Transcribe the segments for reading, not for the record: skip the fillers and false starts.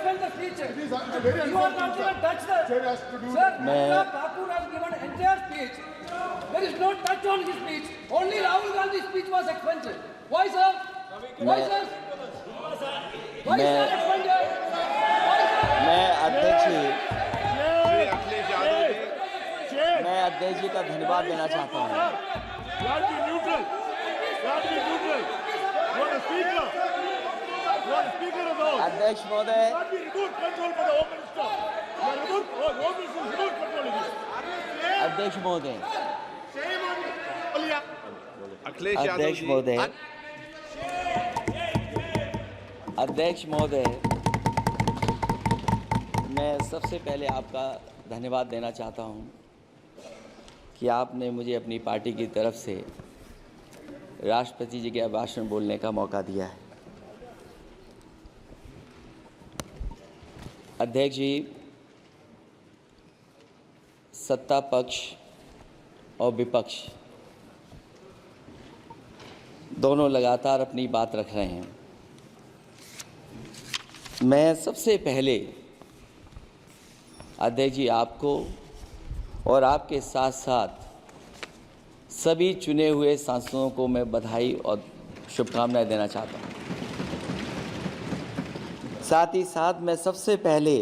suspend the speech. It is very You are not unfortunate, even touched the. Chair has to do. Sir, Anurag Thakur has given entire speech. There is no touch on his speech. Only Rahul Gandhi's speech was expunged. Why, sir? Why, sir? Why is that expunged? Why, sir? मैं अध्यक्ष जी Chair, मैं अध्यक्ष जी का धन्यवाद देना चाहता हूँ। you have to be neutral. You have to be neutral. You are the speaker. You are the speaker of the House. अध्यक्ष महोदय, You have to be remote control for the Home Minister. You are remote, Home Minister is remote controlling this. अध्यक्ष महोदय, अखिलेश यादव अध्यक्ष जी महोदय, अध्यक्ष महोदय, मैं सबसे पहले आपका धन्यवाद देना चाहता हूं कि आपने मुझे अपनी पार्टी की तरफ से राष्ट्रपति जी के भाषण बोलने का मौका दिया है। अध्यक्ष जी, सत्ता पक्ष और विपक्ष दोनों लगातार अपनी बात रख रहे हैं। मैं सबसे पहले अध्यक्ष जी आपको और आपके साथ साथ सभी चुने हुए सांसदों को मैं बधाई और शुभकामनाएं देना चाहता हूं। साथ ही साथ मैं सबसे पहले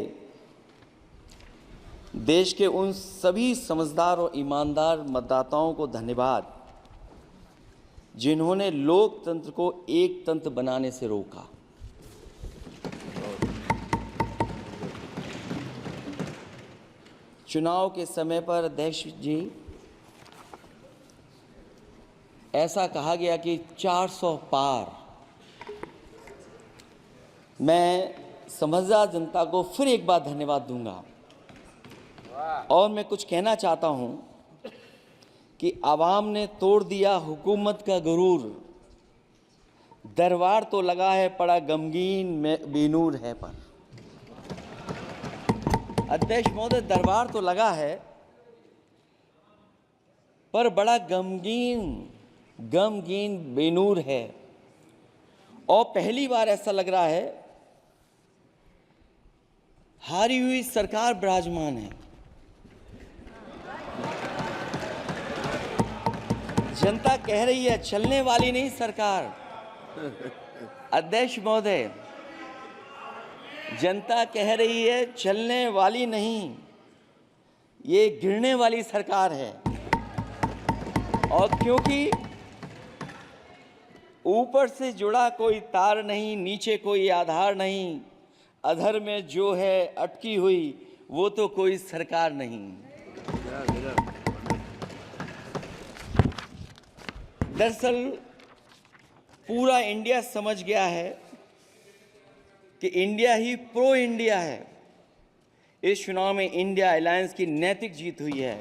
देश के उन सभी समझदार और ईमानदार मतदाताओं को धन्यवाद जिन्होंने लोकतंत्र को एक तंत्र बनाने से रोका। चुनाव के समय पर अध्यक्ष जी ऐसा कहा गया कि 400 पार। मैं समझदार जनता को फिर एक बार धन्यवाद दूंगा और मैं कुछ कहना चाहता हूं कि आवाम ने तोड़ दिया हुकूमत का गुरूर, दरबार तो लगा है पड़ा गमगीन में बेनूर है पर। अध्यक्ष महोदय, दरबार तो लगा है पर बड़ा गमगीन बेनूर है और पहली बार ऐसा लग रहा है हारी हुई सरकार विराजमान है। जनता कह रही है चलने वाली नहीं सरकार। अध्यक्ष महोदय, जनता कह रही है चलने वाली नहीं, ये गिरने वाली सरकार है। और क्योंकि ऊपर से जुड़ा कोई तार नहीं, नीचे कोई आधार नहीं, अधर में जो है अटकी हुई वो तो कोई सरकार नहीं। दरअसल पूरा इंडिया समझ गया है कि इंडिया ही प्रो इंडिया है। इस चुनाव में इंडिया अलायंस की नैतिक जीत हुई है।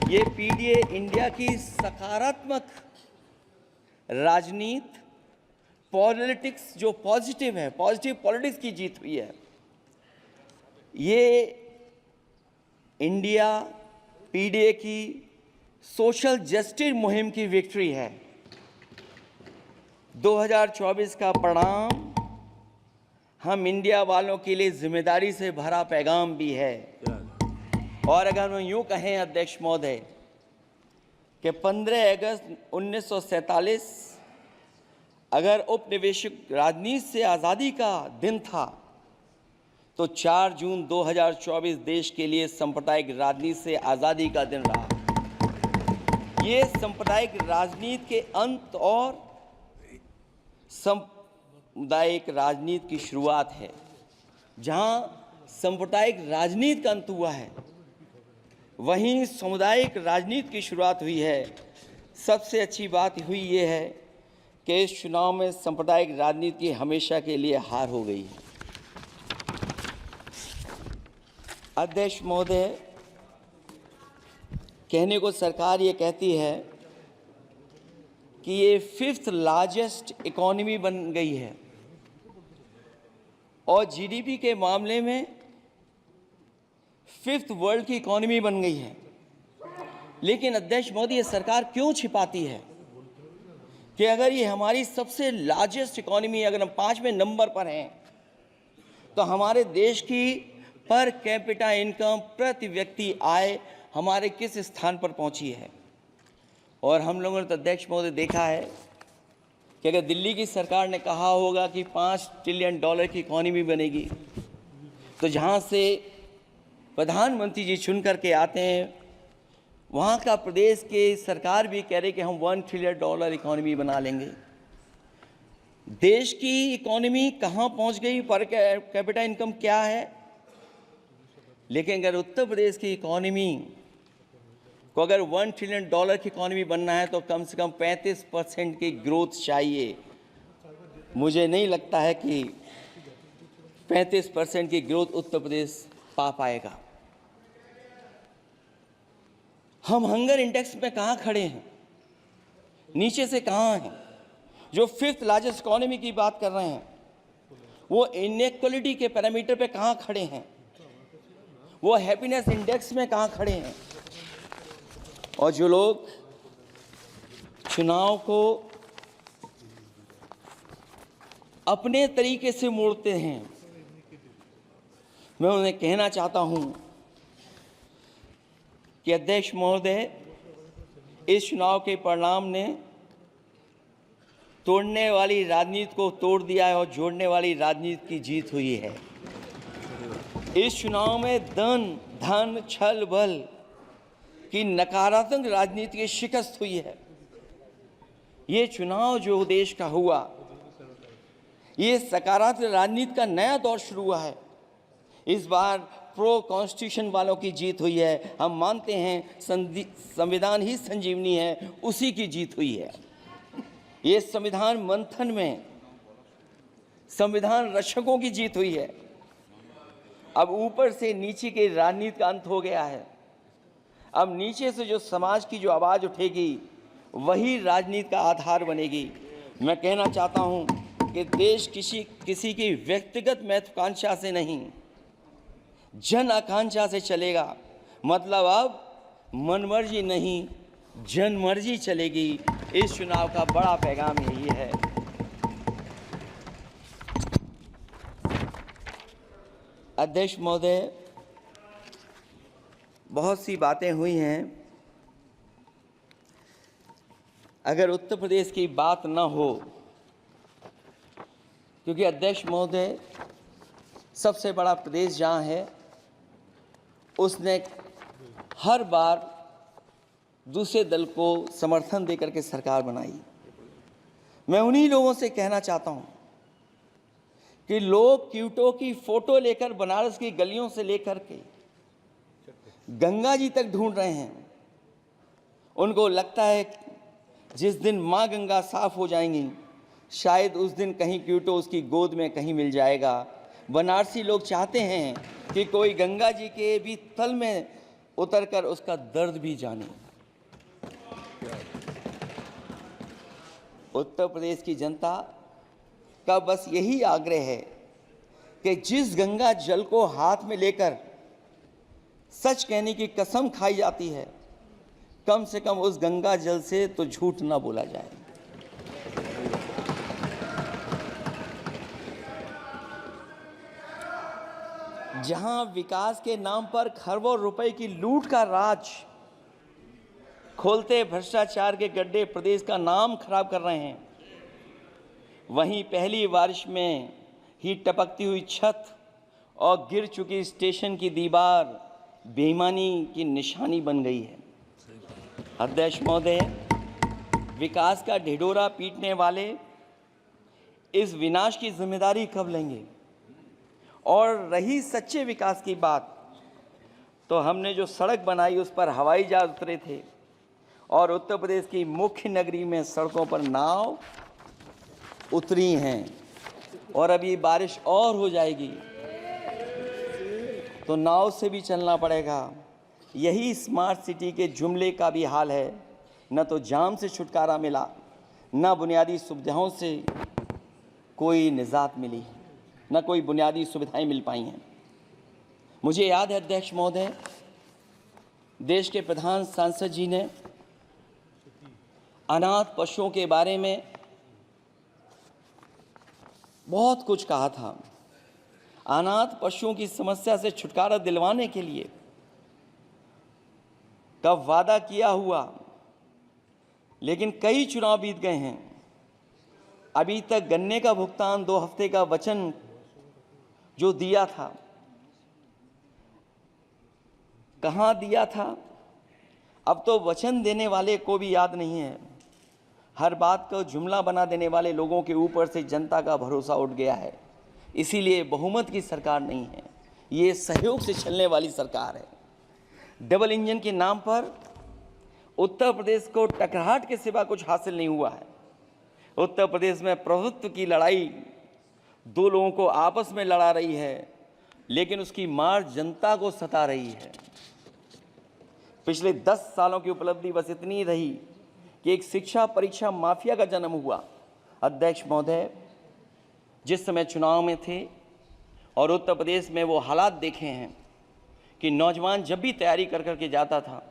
ये पीडीए इंडिया की सकारात्मक राजनीति, पॉलिटिक्स जो पॉजिटिव है, पॉजिटिव पॉलिटिक्स की जीत हुई है। ये इंडिया पीडीए की सोशल जस्टिस मुहिम की विक्ट्री है। 2024 का परिणाम हम इंडिया वालों के लिए जिम्मेदारी से भरा पैगाम भी है। और अगर हम यूँ कहें अध्यक्ष महोदय कि 15 अगस्त 1947 अगर उपनिवेशिक राजनीति से आज़ादी का दिन था तो 4 जून 2024 देश के लिए सांप्रदायिक राजनीति से आज़ादी का दिन रहा। ये सांप्रदायिक राजनीति के अंत और सामुदायिक राजनीति की शुरुआत है। जहां सांप्रदायिक राजनीति का अंत हुआ है वहीं सामुदायिक राजनीति की शुरुआत हुई है। सबसे अच्छी बात हुई ये है कि इस चुनाव में सांप्रदायिक राजनीति की हमेशा के लिए हार हो गई है। अध्यक्ष महोदय, कहने को सरकार ये कहती है कि ये 5th लार्जेस्ट इकोनॉमी बन गई है और जीडीपी के मामले में 5th वर्ल्ड की इकोनॉमी बन गई है। लेकिन अध्यक्ष मोदी, ये सरकार क्यों छिपाती है कि अगर ये हमारी सबसे लार्जेस्ट इकोनॉमी, अगर हम 5वें नंबर पर हैं तो हमारे देश की पर कैपिटा इनकम, प्रति व्यक्ति आय हमारे किस स्थान पर पहुंची है। और हम लोगों ने तो अध्यक्ष महोदय देखा है कि अगर दिल्ली की सरकार ने कहा होगा कि $5 ट्रिलियन की इकॉनमी बनेगी, तो जहां से प्रधानमंत्री जी चुन करके आते हैं, वहाँ का प्रदेश के सरकार भी कह रहे कि हम $1 ट्रिलियन इकॉनमी बना लेंगे। देश की इकॉनमी कहाँ पहुँच गई, पर कैपिटा इनकम क्या है। लेकिन अगर उत्तर प्रदेश की इकॉनमी को अगर $1 ट्रिलियन की इकॉनमी बनना है तो कम से कम 35% की ग्रोथ चाहिए। मुझे नहीं लगता है कि 35% की ग्रोथ उत्तर प्रदेश पा पाएगा। हम हंगर इंडेक्स में कहाँ खड़े हैं, नीचे से कहाँ हैं। जो 5th लार्जेस्ट इकॉनमी की बात कर रहे हैं, वो इनइक्वालिटी के पैरामीटर पे कहाँ खड़े हैं, वो हैप्पीनेस इंडेक्स में कहाँ खड़े हैं। और जो लोग चुनाव को अपने तरीके से मोड़ते हैं, मैं उन्हें कहना चाहता हूं कि अध्यक्ष महोदय, इस चुनाव के परिणाम ने तोड़ने वाली राजनीति को तोड़ दिया है और जोड़ने वाली राजनीति की जीत हुई है। इस चुनाव में धन छल बल की नकारात्मक राजनीति की शिकस्त हुई है। ये चुनाव जो देश का हुआ, ये सकारात्मक राजनीति का नया दौर शुरू हुआ है। इस बार प्रो कॉन्स्टिट्यूशन वालों की जीत हुई है। हम मानते हैं संविधान ही संजीवनी है, उसी की जीत हुई है। ये संविधान मंथन में संविधान रक्षकों की जीत हुई है। अब ऊपर से नीचे की राजनीति का अंत हो गया है। अब नीचे से जो समाज की जो आवाज़ उठेगी, वही राजनीति का आधार बनेगी। मैं कहना चाहता हूं कि देश किसी की व्यक्तिगत महत्वाकांक्षा से नहीं, जन आकांक्षा से चलेगा। मतलब अब मनमर्जी नहीं, जनमर्जी चलेगी। इस चुनाव का बड़ा पैगाम यही है। अध्यक्ष महोदय, बहुत सी बातें हुई हैं। अगर उत्तर प्रदेश की बात न हो, क्योंकि अध्यक्ष महोदय सबसे बड़ा प्रदेश जहाँ है, उसने हर बार दूसरे दल को समर्थन देकर के सरकार बनाई। मैं उन्हीं लोगों से कहना चाहता हूँ कि लोग क्यूटो की फोटो लेकर बनारस की गलियों से लेकर के गंगा जी तक ढूंढ रहे हैं। उनको लगता है जिस दिन माँ गंगा साफ हो जाएंगी, शायद उस दिन कहीं क्यूटो उसकी गोद में कहीं मिल जाएगा। बनारसी लोग चाहते हैं कि कोई गंगा जी के भी तल में उतरकर उसका दर्द भी जाने। उत्तर प्रदेश की जनता का बस यही आग्रह है कि जिस गंगा जल को हाथ में लेकर सच कहने की कसम खाई जाती है, कम से कम उस गंगा जल से तो झूठ ना बोला जाए। जहां विकास के नाम पर खरबों रुपए की लूट का राज खोलते भ्रष्टाचार के गड्ढे प्रदेश का नाम खराब कर रहे हैं, वहीं पहली बारिश में ही टपकती हुई छत और गिर चुकी स्टेशन की दीवार बेईमानी की निशानी बन गई है। अध्यक्ष महोदय, विकास का ढिढोरा पीटने वाले इस विनाश की जिम्मेदारी कब लेंगे? और रही सच्चे विकास की बात, तो हमने जो सड़क बनाई उस पर हवाई जहाज उतरे थे और उत्तर प्रदेश की मुख्य नगरी में सड़कों पर नाव उतरी हैं। और अभी बारिश और हो जाएगी तो नाव से भी चलना पड़ेगा। यही स्मार्ट सिटी के जुमले का भी हाल है। न तो जाम से छुटकारा मिला, न बुनियादी सुविधाओं से कोई निजात मिली, न कोई बुनियादी सुविधाएं मिल पाई हैं। मुझे याद है अध्यक्ष महोदय, देश के प्रधान सांसद जी ने अनाथ पशुओं के बारे में बहुत कुछ कहा था। अनाथ पशुओं की समस्या से छुटकारा दिलवाने के लिए का वादा किया हुआ, लेकिन कई चुनाव बीत गए हैं, अभी तक गन्ने का भुगतान 2 हफ्ते का वचन जो दिया था, कहां दिया था? अब तो वचन देने वाले को भी याद नहीं है। हर बात को जुमला बना देने वाले लोगों के ऊपर से जनता का भरोसा उठ गया है। इसीलिए बहुमत की सरकार नहीं है, ये सहयोग से चलने वाली सरकार है। डबल इंजन के नाम पर उत्तर प्रदेश को टकराहट के सिवा कुछ हासिल नहीं हुआ है। उत्तर प्रदेश में प्रभुत्व की लड़ाई 2 लोगों को आपस में लड़ा रही है, लेकिन उसकी मार जनता को सता रही है। पिछले 10 सालों की उपलब्धि बस इतनी रही कि एक शिक्षा परीक्षा माफिया का जन्म हुआ। अध्यक्ष महोदय, जिस समय चुनाव में थे और उत्तर प्रदेश में वो हालात देखे हैं कि नौजवान जब भी तैयारी कर करके जाता था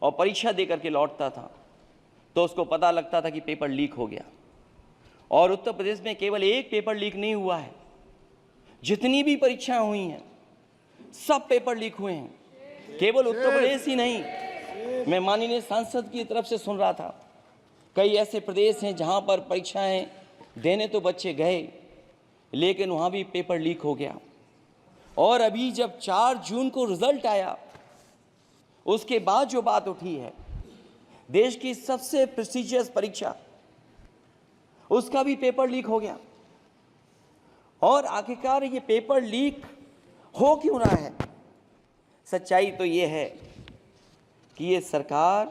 और परीक्षा दे करके लौटता था तो उसको पता लगता था कि पेपर लीक हो गया। और उत्तर प्रदेश में केवल एक पेपर लीक नहीं हुआ है, जितनी भी परीक्षाएं हुई हैं सब पेपर लीक हुए हैं। केवल उत्तर प्रदेश ही नहीं, मैं माननीय सांसद की तरफ से सुन रहा था, कई ऐसे प्रदेश हैं जहां पर परीक्षाएं देने तो बच्चे गए, लेकिन वहां भी पेपर लीक हो गया। और अभी जब 4 जून को रिजल्ट आया, उसके बाद जो बात उठी है, देश की सबसे प्रेस्टिजियस परीक्षा, उसका भी पेपर लीक हो गया। और आखिरकार ये पेपर लीक हो क्यों रहा है? सच्चाई तो ये है कि ये सरकार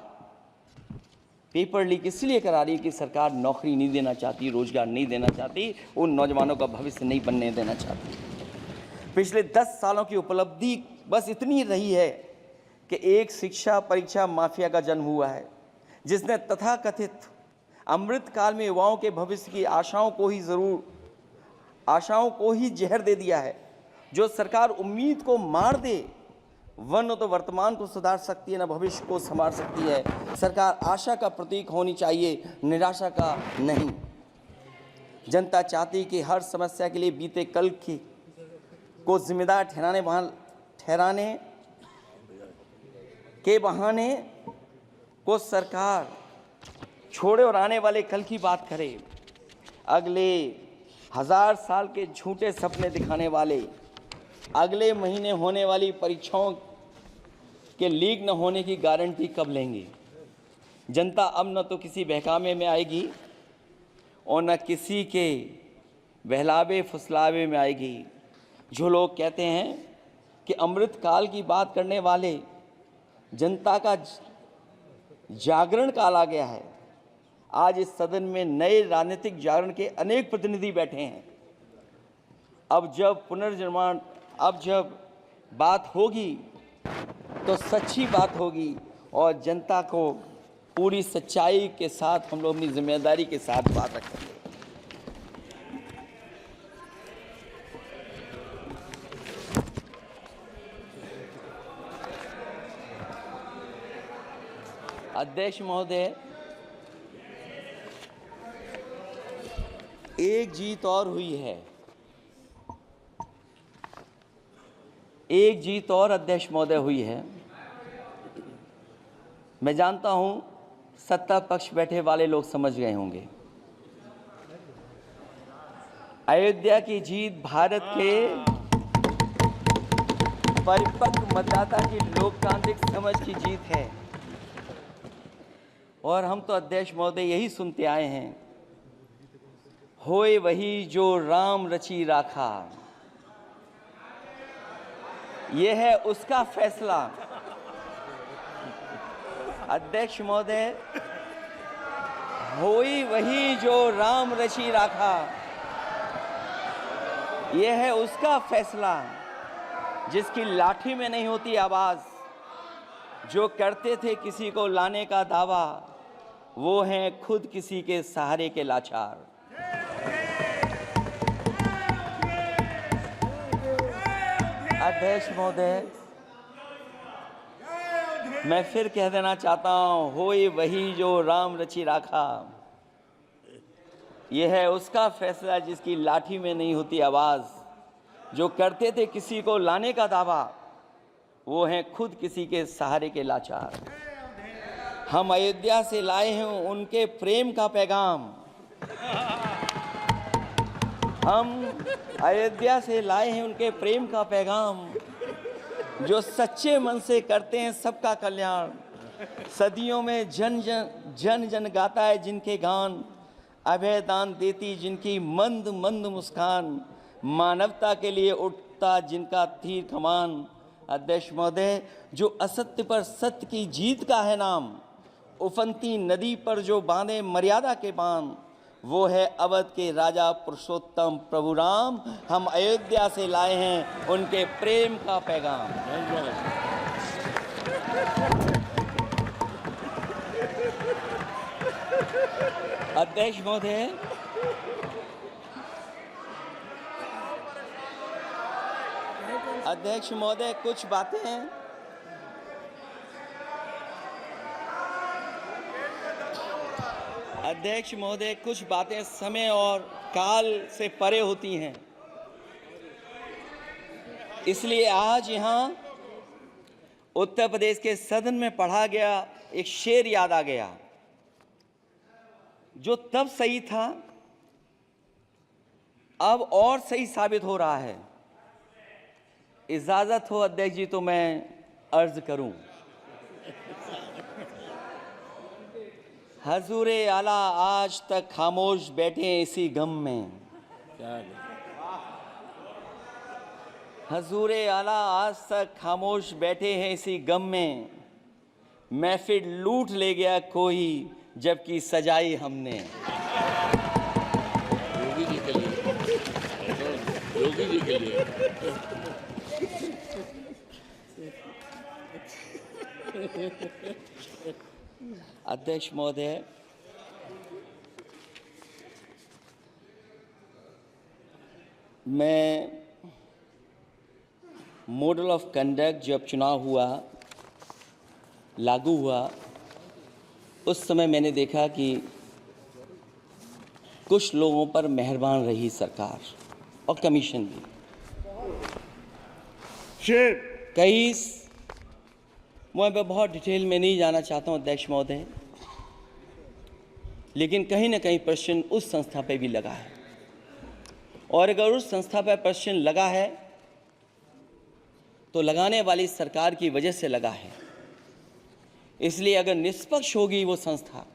पेपर लीक इसलिए करा रही है कि सरकार नौकरी नहीं देना चाहती, रोजगार नहीं देना चाहती, उन नौजवानों का भविष्य नहीं बनने देना चाहती। पिछले 10 सालों की उपलब्धि बस इतनी रही है कि एक शिक्षा परीक्षा माफिया का जन्म हुआ है, जिसने तथाकथित अमृत काल में युवाओं के भविष्य की आशाओं को ही जहर दे दिया है। जो सरकार उम्मीद को मार दे, वह न तो वर्तमान को सुधार सकती है, न भविष्य को संवार सकती है। सरकार आशा का प्रतीक होनी चाहिए, निराशा का नहीं। जनता चाहती कि हर समस्या के लिए बीते कल को जिम्मेदार ठहराने के बहाने को सरकार छोड़े और आने वाले कल की बात करे। अगले 1000 साल के झूठे सपने दिखाने वाले अगले महीने होने वाली परीक्षाओं के लीक न होने की गारंटी कब लेंगे? जनता अब न तो किसी बहकावे में आएगी और न किसी के बहलावे फुसलावे में आएगी। जो लोग कहते हैं कि अमृत काल की बात करने वाले जनता का जागरण काल आ गया है, आज इस सदन में नए राजनीतिक जागरण के अनेक प्रतिनिधि बैठे हैं। अब जब बात होगी तो सच्ची बात होगी और जनता को पूरी सच्चाई के साथ हम लोग अपनी जिम्मेदारी के साथ बात रखेंगे। अध्यक्ष महोदय, एक जीत और हुई है, एक जीत और अध्यक्ष महोदय हुई है। मैं जानता हूं सत्ता पक्ष बैठे वाले लोग समझ गए होंगे। अयोध्या की जीत भारत के परिपक्व मतदाता की लोकतांत्रिक समझ की जीत है। और हम तो अध्यक्ष महोदय यही सुनते आए हैं, होए वही जो राम रची राखा, ये है उसका फैसला। अध्यक्ष महोदय, होई वही जो राम रची राखा, ये है उसका फैसला। जिसकी लाठी में नहीं होती आवाज, जो करते थे किसी को लाने का दावा, वो हैं खुद किसी के सहारे के लाचार। अध्यक्ष महोदय, मैं फिर कह देना चाहता हूं, होए वही जो राम रची राखा, यह है उसका फैसला जिसकी लाठी में नहीं होती आवाज, जो करते थे किसी को लाने का दावा, वो हैं खुद किसी के सहारे के लाचार। हम अयोध्या से लाए हैं उनके प्रेम का पैगाम। हम अयोध्या से लाए हैं उनके प्रेम का पैगाम, जो सच्चे मन से करते हैं सबका कल्याण। सदियों में जन जन गाता है जिनके गान, अभय दान देती जिनकी मंद मंद मुस्कान, मानवता के लिए उठता जिनका तीर कमान। अध्यक्ष महोदय, जो असत्य पर सत्य की जीत का है नाम, उफनती नदी पर जो बांधे मर्यादा के बांध, वो है अवध के राजा पुरुषोत्तम प्रभु राम। हम अयोध्या से लाए हैं उनके प्रेम का पैगाम। अध्यक्ष महोदय, अध्यक्ष महोदय, कुछ बातें अध्यक्ष महोदय, कुछ बातें समय और काल से परे होती हैं, इसलिए आज यहाँ उत्तर प्रदेश के सदन में पढ़ा गया एक शेर याद आ गया, जो तब सही था अब और सही साबित हो रहा है। इजाजत हो अध्यक्ष जी तो मैं अर्ज करूं। हजूरे आला आज तक खामोश बैठे हैं इसी गम में। हजूरे आला आज तक खामोश बैठे हैं इसी गम में, महफिल लूट ले गया कोई जबकि सजाई हमने। योगी जी के लिए, योगी जी के लिए। अध्यक्ष महोदय, मैं मॉडल ऑफ कंडक्ट जब चुनाव हुआ, लागू हुआ, उस समय मैंने देखा कि कुछ लोगों पर मेहरबान रही सरकार और कमीशन भी। कई मैं बहुत डिटेल में नहीं जाना चाहता हूं अध्यक्ष महोदय, लेकिन कहीं ना कहीं प्रश्न उस संस्था पे भी लगा है, और अगर उस संस्था पर प्रश्न लगा है तो लगाने वाली सरकार की वजह से लगा है। इसलिए अगर निष्पक्ष होगी वो संस्था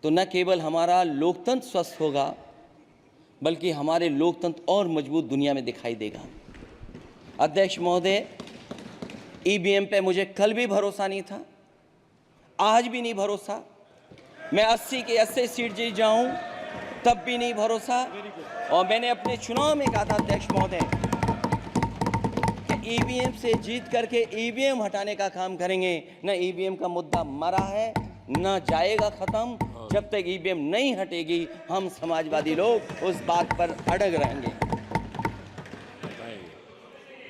तो न केवल हमारा लोकतंत्र स्वस्थ होगा, बल्कि हमारे लोकतंत्र और मजबूत दुनिया में दिखाई देगा। अध्यक्ष महोदय, ईवीएम पे मुझे कल भी भरोसा नहीं था, आज भी नहीं भरोसा। मैं 80 के 80 सीट जीत जाऊं तब भी नहीं भरोसा। और मैंने अपने चुनाव में कहा था अध्यक्ष महोदय कि ईवीएम से जीत करके ईवीएम हटाने का काम करेंगे। न ईवीएम का मुद्दा मरा है, न जाएगा खत्म। जब तक ईवीएम नहीं हटेगी हम समाजवादी लोग उस बात पर अड़ग रहेंगे।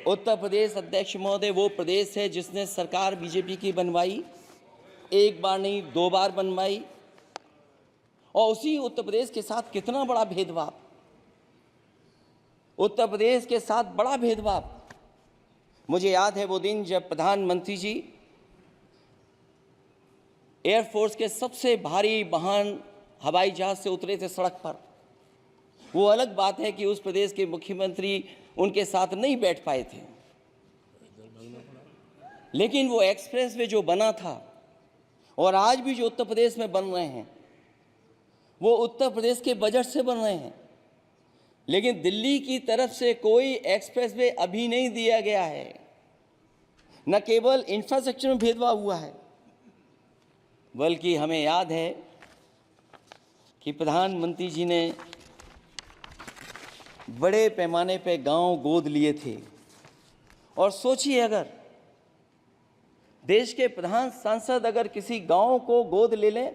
उत्तर प्रदेश अध्यक्ष महोदय वो प्रदेश है जिसने सरकार बीजेपी की बनवाई, एक बार नहीं 2 बार बनवाई, और उसी उत्तर प्रदेश के साथ कितना बड़ा भेदभाव, उत्तर प्रदेश के साथ बड़ा भेदभाव। मुझे याद है वो दिन जब प्रधानमंत्री जी एयरफोर्स के सबसे भारी वाहन हवाई जहाज से उतरे थे सड़क पर। वो अलग बात है कि उस प्रदेश के मुख्यमंत्री उनके साथ नहीं बैठ पाए थे, लेकिन वो एक्सप्रेसवे जो बना था और आज भी जो उत्तर प्रदेश में बन रहे हैं वो उत्तर प्रदेश के बजट से बन रहे हैं। लेकिन दिल्ली की तरफ से कोई एक्सप्रेसवे अभी नहीं दिया गया है। न केवल इंफ्रास्ट्रक्चर में भेदभाव हुआ है, बल्कि हमें याद है कि प्रधानमंत्री जी ने बड़े पैमाने पे गांव गोद लिए थे। और सोचिए, अगर देश के प्रधान सांसद अगर किसी गांव को गोद ले लें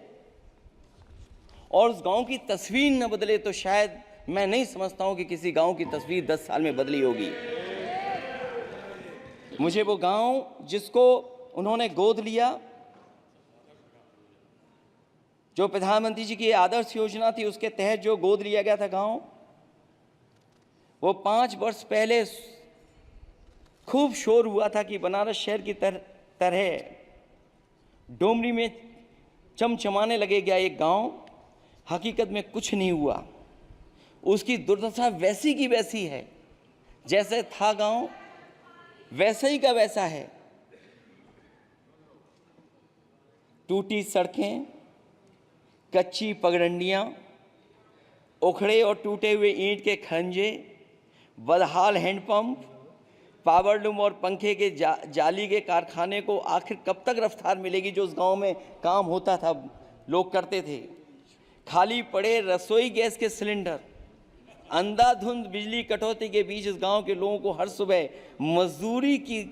और उस गांव की तस्वीर न बदले तो शायद मैं नहीं समझता हूं कि किसी गांव की तस्वीर 10 साल में बदली होगी। मुझे वो गांव जिसको उन्होंने गोद लिया, जो प्रधानमंत्री जी की आदर्श योजना थी उसके तहत जो गोद लिया गया था गांव, वो 5 वर्ष पहले खूब शोर हुआ था कि बनारस शहर की तरह डोमरी में चमचमाने लगेगा एक गांव। हकीकत में कुछ नहीं हुआ। उसकी दुर्दशा वैसी की वैसी है, जैसे था गांव वैसा ही का वैसा है। टूटी सड़कें, कच्ची पगडंडियां, उखड़े और टूटे हुए ईंट के खंजे, बदहाल हैंडपंप, पावरलूम और पंखे के जाली के कारखाने को आखिर कब तक रफ्तार मिलेगी जो उस गांव में काम होता था, लोग करते थे। खाली पड़े रसोई गैस के सिलेंडर, अंधाधुंध बिजली कटौती के बीच इस गांव के लोगों को हर सुबह मजदूरी की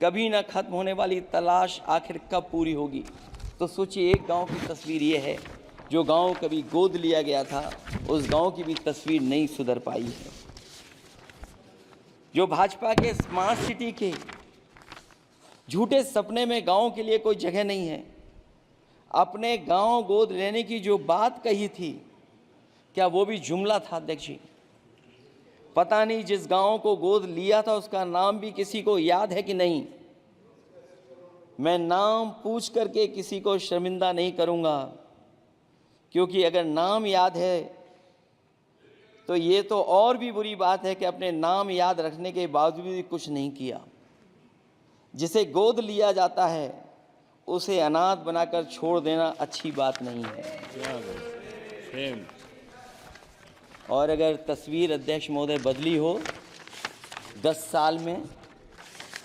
कभी ना खत्म होने वाली तलाश आखिर कब पूरी होगी। तो सोचिए, एक गांव की तस्वीर ये है। जो गांव कभी गोद लिया गया था, उस गांव की भी तस्वीर नहीं सुधर पाई है। जो भाजपा के स्मार्ट सिटी के झूठे सपने में गांव के लिए कोई जगह नहीं है। अपने गांव गोद लेने की जो बात कही थी, क्या वो भी जुमला था अध्यक्ष जी? पता नहीं जिस गांव को गोद लिया था उसका नाम भी किसी को याद है कि नहीं। मैं नाम पूछ करके किसी को शर्मिंदा नहीं करूंगा, क्योंकि अगर नाम याद है तो ये तो और भी बुरी बात है कि अपने नाम याद रखने के बावजूद भी कुछ नहीं किया। जिसे गोद लिया जाता है उसे अनाथ बनाकर छोड़ देना अच्छी बात नहीं है। और अगर तस्वीर अध्यक्ष महोदय बदली हो 10 साल में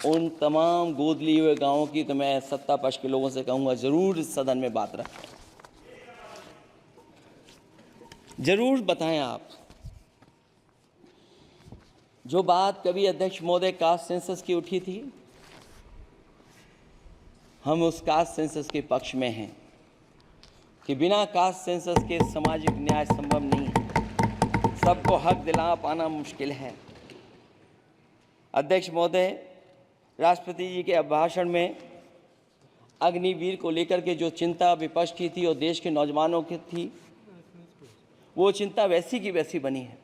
उन तमाम गोद लिए हुए गांवों की, तो मैं सत्ता पक्ष के लोगों से कहूंगा जरूर इस सदन में बात रखें, जरूर बताएं आप। जो बात कभी अध्यक्ष महोदय कास्ट सेंसस की उठी थी, हम उस कास्ट सेंसस के पक्ष में हैं कि बिना कास्ट सेंसस के सामाजिक न्याय संभव नहीं है। सबको हक दिला पाना मुश्किल है। अध्यक्ष महोदय, राष्ट्रपति जी के अभिभाषण में अग्निवीर को लेकर के जो चिंता विपक्ष की थी और देश के नौजवानों की थी, वो चिंता वैसी की वैसी बनी है।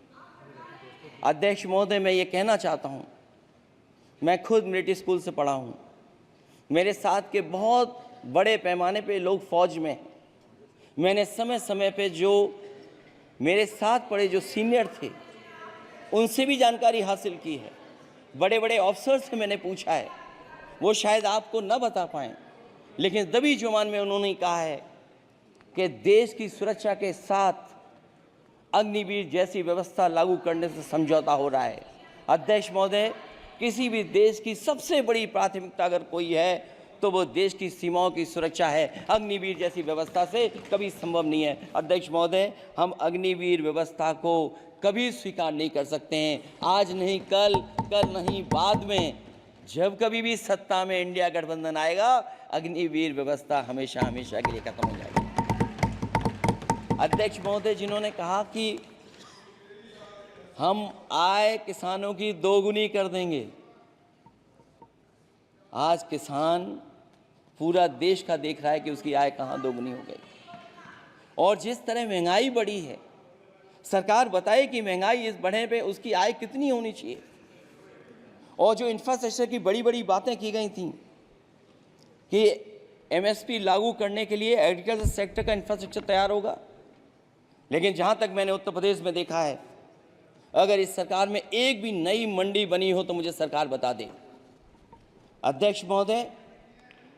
अध्यक्ष महोदय, मैं ये कहना चाहता हूँ, मैं खुद मिलिट्री स्कूल से पढ़ा हूँ। मेरे साथ के बहुत बड़े पैमाने पे लोग फौज में हैं। मैंने समय समय पे जो मेरे साथ पढ़े जो सीनियर थे उनसे भी जानकारी हासिल की है। बड़े बड़े ऑफिसर से मैंने पूछा है, वो शायद आपको न बता पाएँ, लेकिन दबी जुबान में उन्होंने कहा है कि देश की सुरक्षा के साथ अग्निवीर जैसी व्यवस्था लागू करने से समझौता हो रहा है। अध्यक्ष महोदय, किसी भी देश की सबसे बड़ी प्राथमिकता अगर कोई है तो वो देश की सीमाओं की सुरक्षा है। अग्निवीर जैसी व्यवस्था से कभी संभव नहीं है। अध्यक्ष महोदय, हम अग्निवीर व्यवस्था को कभी स्वीकार नहीं कर सकते हैं। आज नहीं कल, कल नहीं बाद में, जब कभी भी सत्ता में इंडिया गठबंधन आएगा, अग्निवीर व्यवस्था हमेशा हमेशा के लिए खत्म हो जाएगी। अध्यक्ष महोदय, जिन्होंने कहा कि हम आय किसानों की दोगुनी कर देंगे, आज किसान पूरा देश का देख रहा है कि उसकी आय कहाँ दोगुनी हो गई। और जिस तरह महंगाई बढ़ी है, सरकार बताए कि महंगाई इस बढ़ने पे उसकी आय कितनी होनी चाहिए। और जो इंफ्रास्ट्रक्चर की बड़ी बड़ी बातें की गई थी कि एमएसपी लागू करने के लिए एग्रीकल्चर सेक्टर का इंफ्रास्ट्रक्चर तैयार होगा, लेकिन जहाँ तक मैंने उत्तर प्रदेश में देखा है, अगर इस सरकार में एक भी नई मंडी बनी हो तो मुझे सरकार बता दे। अध्यक्ष महोदय,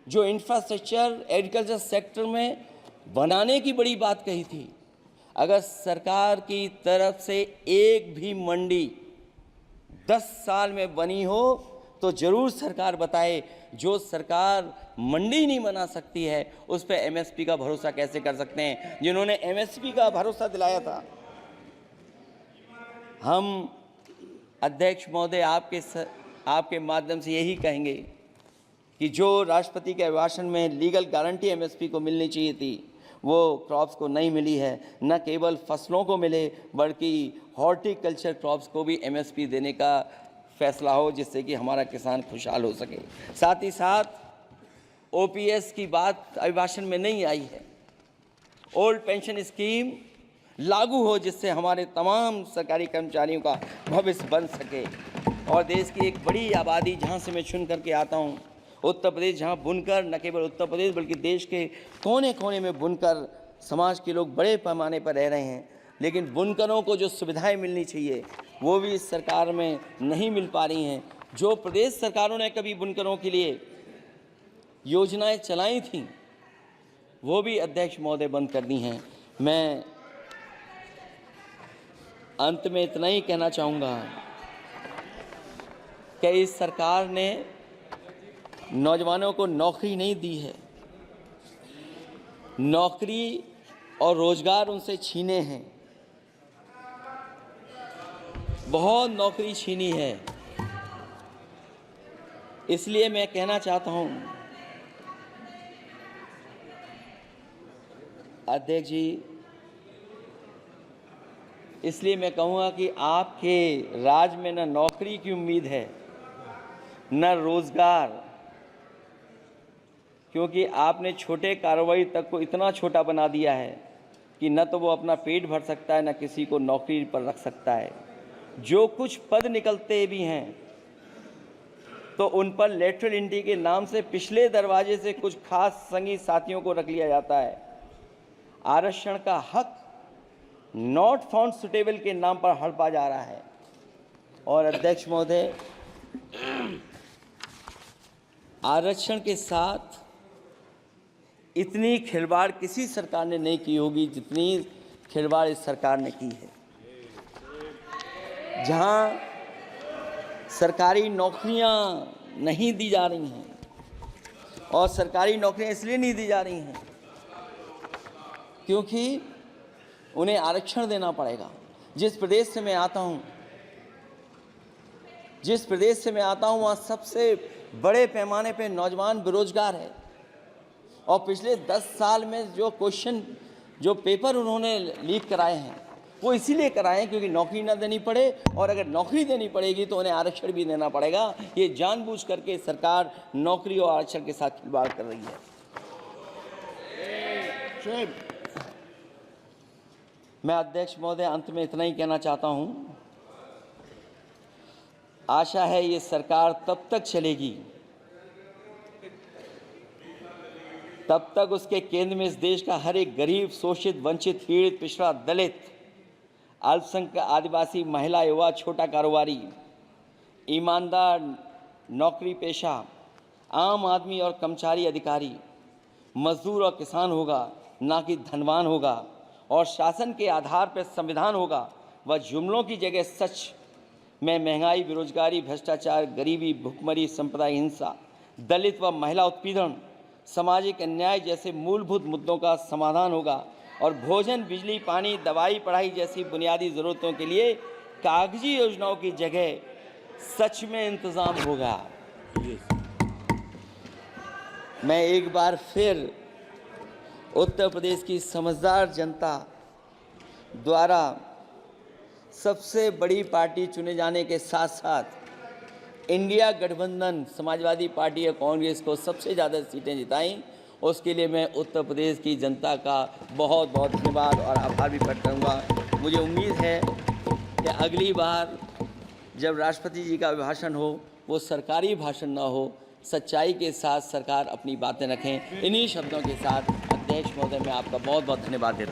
जो इंफ्रास्ट्रक्चर एग्रीकल्चर सेक्टर में बनाने की बड़ी बात कही थी, अगर सरकार की तरफ से एक भी मंडी 10 साल में बनी हो तो जरूर सरकार बताए। जो सरकार मंडी नहीं बना सकती है उस पर एमएसपी का भरोसा कैसे कर सकते हैं? जिन्होंने एमएसपी का भरोसा दिलाया था। हम अध्यक्ष महोदय आपके माध्यम से यही कहेंगे कि जो राष्ट्रपति के अभिभाषण में लीगल गारंटी एमएसपी को मिलनी चाहिए थी, वो क्रॉप्स को नहीं मिली है। न केवल फसलों को मिले बल्कि हॉर्टिकल्चर क्रॉप्स को भी एमएसपी देने का फैसला हो, जिससे कि हमारा किसान खुशहाल हो सके। साथ ही साथ ओपीएस की बात अभिभाषण में नहीं आई है। ओल्ड पेंशन स्कीम लागू हो, जिससे हमारे तमाम सरकारी कर्मचारियों का भविष्य बन सके। और देश की एक बड़ी आबादी जहाँ से मैं चुन करके आता हूँ, उत्तर प्रदेश, जहाँ बुनकर न केवल उत्तर प्रदेश बल्कि देश के कोने कोने में बुनकर समाज के लोग बड़े पैमाने पर रह रहे हैं, लेकिन बुनकरों को जो सुविधाएं मिलनी चाहिए वो भी इस सरकार में नहीं मिल पा रही हैं। जो प्रदेश सरकारों ने कभी बुनकरों के लिए योजनाएं चलाई थीं वो भी अध्यक्ष महोदय बंद कर दी हैं। मैं अंत में इतना ही कहना चाहूँगा कि इस सरकार ने नौजवानों को नौकरी नहीं दी है, नौकरी और रोजगार उनसे छीने हैं, बहुत नौकरी छीनी है। इसलिए मैं कहना चाहता हूं अध्यक्ष जी, इसलिए मैं कहूँगा कि आपके राज में न नौकरी की उम्मीद है न रोजगार, क्योंकि आपने छोटे कारोबारी तक को इतना छोटा बना दिया है कि न तो वो अपना पेट भर सकता है न किसी को नौकरी पर रख सकता है। जो कुछ पद निकलते भी हैं तो उन पर लेटरल एंट्री के नाम से पिछले दरवाजे से कुछ खास संगी साथियों को रख लिया जाता है। आरक्षण का हक नॉट फाउंड सुटेबल के नाम पर हड़पा जा रहा है। और अध्यक्ष महोदय, आरक्षण के साथ इतनी खिलवाड़ किसी सरकार ने नहीं की होगी जितनी खिलवाड़ इस सरकार ने की है। जहां सरकारी नौकरियां नहीं दी जा रही हैं, और सरकारी नौकरियां इसलिए नहीं दी जा रही हैं क्योंकि उन्हें आरक्षण देना पड़ेगा। जिस प्रदेश से मैं आता हूं वहाँ सबसे बड़े पैमाने पे नौजवान बेरोजगार है। और पिछले 10 साल में जो क्वेश्चन, जो पेपर उन्होंने लीक कराए हैं वो इसीलिए कराए हैं क्योंकि नौकरी ना देनी पड़े, और अगर नौकरी देनी पड़ेगी तो उन्हें आरक्षण भी देना पड़ेगा। ये जानबूझ करके सरकार नौकरी और आरक्षण के साथ खिलवाड़ कर रही है। मैं अध्यक्ष महोदय अंत में इतना ही कहना चाहता हूं, आशा है ये सरकार तब तक चलेगी तब तक उसके केंद्र में इस देश का हर एक गरीब, शोषित, वंचित, पीड़ित, पिछड़ा, दलित, अल्पसंख्यक, आदिवासी, महिला, युवा, छोटा कारोबारी, ईमानदार, नौकरी पेशा, आम आदमी और कर्मचारी, अधिकारी, मजदूर और किसान होगा, ना कि धनवान होगा। और शासन के आधार पर संविधान होगा। वह जुमलों की जगह सच में महंगाई, बेरोजगारी, भ्रष्टाचार, गरीबी, भुखमरी, सांप्रदायिक हिंसा, दलित व महिला उत्पीड़न, सामाजिक अन्याय जैसे मूलभूत मुद्दों का समाधान होगा। और भोजन, बिजली, पानी, दवाई, पढ़ाई जैसी बुनियादी ज़रूरतों के लिए कागजी योजनाओं की जगह सच में इंतज़ाम होगा। मैं एक बार फिर उत्तर प्रदेश की समझदार जनता द्वारा सबसे बड़ी पार्टी चुने जाने के साथ साथ इंडिया गठबंधन समाजवादी पार्टी और कांग्रेस को सबसे ज़्यादा सीटें जिताई, उसके लिए मैं उत्तर प्रदेश की जनता का बहुत बहुत धन्यवाद और आभार भी प्रकट करूँगा। मुझे उम्मीद है कि अगली बार जब राष्ट्रपति जी का भाषण हो वो सरकारी भाषण ना हो, सच्चाई के साथ सरकार अपनी बातें रखें। इन्हीं शब्दों के साथ अध्यक्ष महोदय मैं आपका बहुत बहुत धन्यवाद देता हूँ।